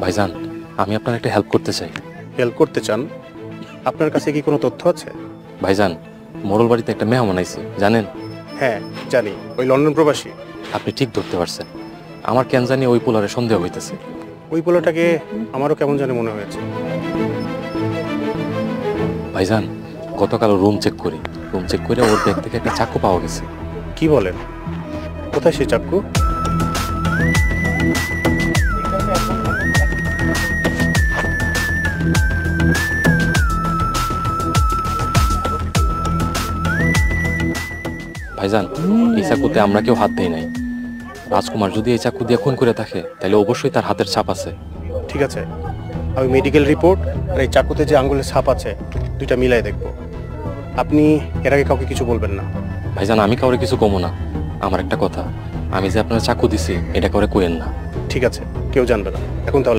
ভাইজান, আমি আপনার একটা হেল্প করতে চাই। হেল্প করতে চান? আপনার কাছে কি কোনো তথ্য আছে? ভাইজান, মোড়ল বাড়িতে একটা মেহমান আইছে, জানেন? হ্যাঁ জানি, ওই লন্ডন প্রবাসী। আপনি ঠিক ধরতে পারছেন। আমার কেন জানি ওই পোলারে সন্দেহ হইতেছে। ওই পোলাটাকে আমারও কেমন জানি মনে হয়েছে। ভাইজান, গতকাল রুম চেক করি, রুম চেক করে ওর ব্যাগ থেকে একটা চাকু পাওয়া গেছে। কি বলেন? কোথায় সেই চাক্কু? ভাইজান, এই চাকুতে আমরা কেউ হাত দেই নাই। রাজকুমার যদি এই চাকু দিয়ে খুন করে থাকে তাহলে অবশ্যই তার হাতের ছাপ আছে। ঠিক আছে, আমি মেডিকেল রিপোর্ট আর এই চাকুতে যে আঙ্গুলের ছাপ আছে দুইটা মিলাই দেখব। আপনি এর আগে কাউকে কিছু বলবেন না। ভাইজান, আমি কাউরে কিছু কমো না। আমার একটা কথা, আমি যে আপনার চাকু দিছি এটা করে কোয়েন না। ঠিক আছে, কেউ জানবে না। এখন তাহলে